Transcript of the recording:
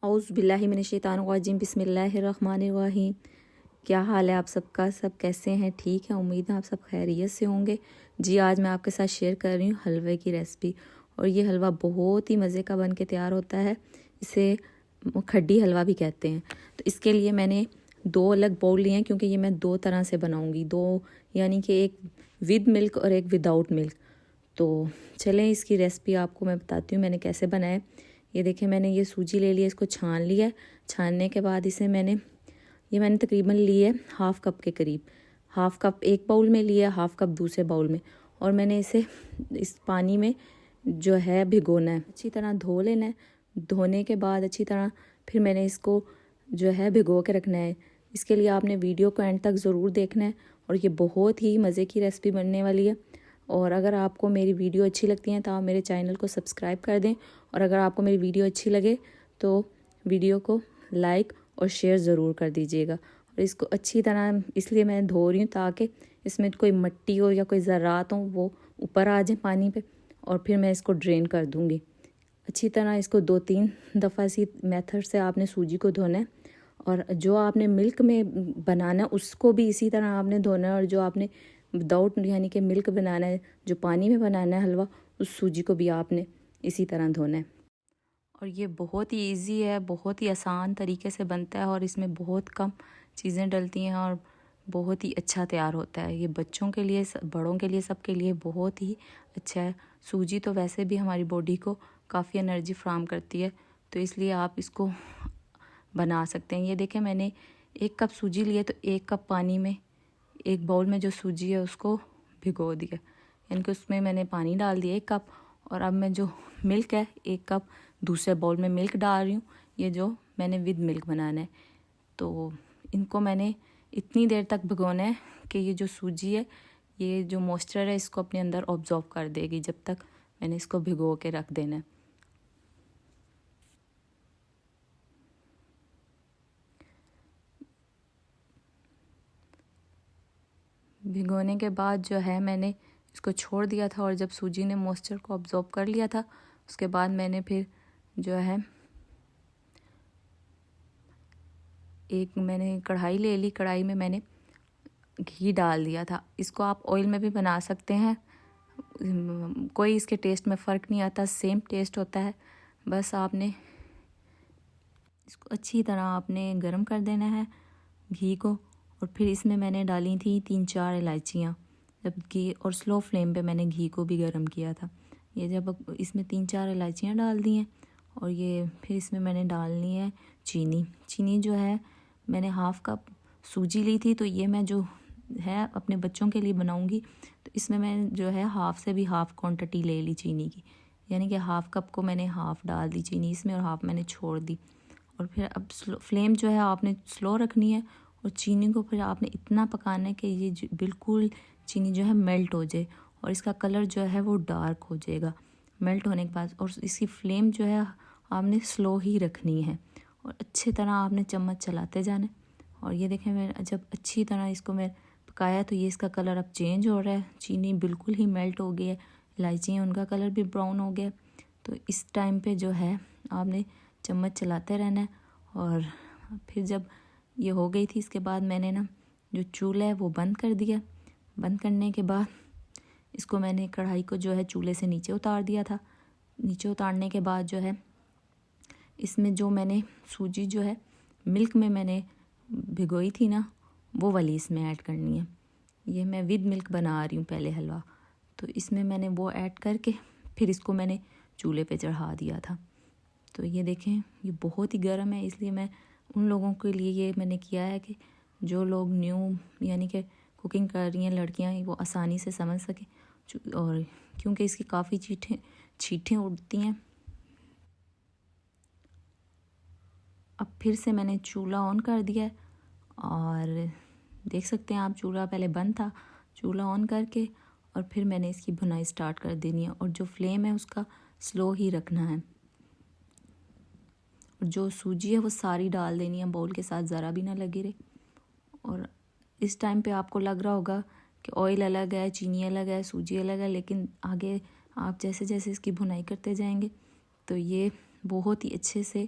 औज़ बिल्लाहि मिनश्शैतानिर्रजीम बिस्मिल्लाहिर्रहमानिर्रहीम। क्या हाल है आप सबका? सब कैसे हैं? ठीक है, उम्मीद है आप सब खैरियत से होंगे। जी, आज मैं आपके साथ शेयर कर रही हूँ हलवे की रेसिपी। और ये हलवा बहुत ही मज़े का बन के तैयार होता है। इसे खड्डी हलवा भी कहते हैं। तो इसके लिए मैंने 2 अलग बाउल लिए हैं, क्योंकि ये मैं 2 तरह से बनाऊँगी। 2 यानी कि एक विद मिल्क और एक विदाउट मिल्क। तो चलें इसकी रेसिपी आपको मैं बताती हूँ मैंने कैसे बनाया। ये देखिए, मैंने ये सूजी ले लिया, इसको छान लिया। छानने के बाद इसे मैंने तकरीबन ली है हाफ़ कप के करीब। हाफ़ कप एक बाउल में लिया, हाफ़ कप दूसरे बाउल में। और मैंने इसे इस पानी में जो है भिगोना है, अच्छी तरह धो लेना है। धोने के बाद अच्छी तरह फिर मैंने इसको जो है भिगो के रखना है। इसके लिए आपने वीडियो को एंड तक ज़रूर देखना है। और ये बहुत ही मज़े की रेसिपी बनने वाली है। और अगर आपको मेरी वीडियो अच्छी लगती है तो आप मेरे चैनल को सब्सक्राइब कर दें। और अगर आपको मेरी वीडियो अच्छी लगे तो वीडियो को लाइक और शेयर ज़रूर कर दीजिएगा। और इसको अच्छी तरह इसलिए मैं धो रही हूँ ताकि इसमें कोई मिट्टी हो या कोई ज़रात हो वो ऊपर आ जाए पानी पे। और फिर मैं इसको ड्रेन कर दूँगी। अच्छी तरह इसको 2-3 दफ़ा इसी मेथड से आपने सूजी को धोना है। और जो आपने मिल्क में बनाना है उसको भी इसी तरह आपने धोना है। और जो आपने विदाउट यानी कि मिल्क बनाना है, जो पानी में बनाना है हलवा, उस सूजी को भी आपने इसी तरह धोना है। और ये बहुत ही इजी है, बहुत ही आसान तरीके से बनता है। और इसमें बहुत कम चीज़ें डलती हैं और बहुत ही अच्छा तैयार होता है। ये बच्चों के लिए, बड़ों के लिए, सबके लिए बहुत ही अच्छा है। सूजी तो वैसे भी हमारी बॉडी को काफ़ी एनर्जी फ्राहम करती है, तो इसलिए आप इसको बना सकते हैं। ये देखें, मैंने 1 कप सूजी लिए तो 1 कप पानी में, एक बाउल में जो सूजी है उसको भिगो दिया, यानी कि उसमें मैंने पानी डाल दिया 1 कप। और अब मैं जो मिल्क है 1 कप दूसरे बाउल में मिल्क डाल रही हूँ। ये जो मैंने विद मिल्क बनाना है, तो इनको मैंने इतनी देर तक भिगोना है कि ये जो सूजी है, ये जो मॉइस्चर है, इसको अपने अंदर ऑब्जॉर्व कर देगी। जब तक मैंने इसको भिगो के रख देना है। भिगोने के बाद जो है मैंने इसको छोड़ दिया था। और जब सूजी ने मॉइस्चर को ऑब्जॉर्व कर लिया था, उसके बाद मैंने फिर जो है मैंने कढ़ाई ले ली। कढ़ाई में मैंने घी डाल दिया था। इसको आप ऑयल में भी बना सकते हैं, कोई इसके टेस्ट में फ़र्क नहीं आता, सेम टेस्ट होता है। बस आपने इसको अच्छी तरह आपने गरम कर देना है घी को। और फिर इसमें मैंने डाली थी 3-4 इलायचियाँ, जब घी, और स्लो फ्लेम पे मैंने घी को भी गरम किया था। ये जब इसमें 3-4 इलायचियाँ डाल दी हैं, और ये फिर इसमें मैंने डालनी है चीनी। चीनी जो है मैंने हाफ़ कप सूजी ली थी, तो ये मैं जो है अपने बच्चों के लिए बनाऊंगी, तो इसमें मैं जो है हाफ़ से भी हाफ़ क्वांटिटी ले ली चीनी की, यानी कि हाफ़ कप को मैंने हाफ़ डाल दी चीनी इसमें और हाफ़ मैंने छोड़ दी। और फिर अब फ्लेम जो है आपने स्लो रखनी है। और चीनी को फिर आपने इतना पकाना है कि ये बिल्कुल चीनी जो है मेल्ट हो जाए और इसका कलर जो है वो डार्क हो जाएगा मेल्ट होने के बाद। और इसकी फ्लेम जो है आपने स्लो ही रखनी है और अच्छी तरह आपने चम्मच चलाते जाना। और ये देखें, मैं जब अच्छी तरह इसको मैं पकाया तो ये इसका कलर अब चेंज हो रहा है, चीनी बिल्कुल ही मेल्ट हो गई है, इलायची उनका कलर भी ब्राउन हो गया। तो इस टाइम पे जो है आपने चम्मच चलाते रहना है। और फिर जब ये हो गई थी, इसके बाद मैंने जो चूल्हा है वो बंद कर दिया। बंद करने के बाद इसको मैंने कढ़ाई को जो है चूल्हे से नीचे उतार दिया था। नीचे उतारने के बाद जो है इसमें जो मैंने सूजी जो है मिल्क में मैंने भिगोई थी वो वाली इसमें ऐड करनी है। ये मैं विद मिल्क बना रही हूँ पहले हलवा, तो इसमें मैंने वो ऐड करके फिर इसको मैंने चूल्हे पे चढ़ा दिया था। तो ये देखें, ये बहुत ही गर्म है, इसलिए मैं उन लोगों के लिए ये मैंने किया है कि जो लोग न्यू यानी कि कुकिंग कर रही हैं लड़कियां, वो आसानी से समझ सकें। और क्योंकि इसकी काफ़ी छींटें उड़ती हैं। अब फिर से मैंने चूल्हा ऑन कर दिया है और देख सकते हैं आप, चूल्हा पहले बंद था, चूल्हा ऑन करके और फिर मैंने इसकी भुनाई स्टार्ट कर देनी है। और जो फ्लेम है उसका स्लो ही रखना है। और जो सूजी है वो सारी डाल देनी है बाउल के साथ, ज़रा भी ना लगी रहे। और इस टाइम पे आपको लग रहा होगा कि ऑयल अलग है, चीनी अलग है, सूजी अलग है, लेकिन आगे आप जैसे जैसे इसकी भुनाई करते जाएंगे तो ये बहुत ही अच्छे से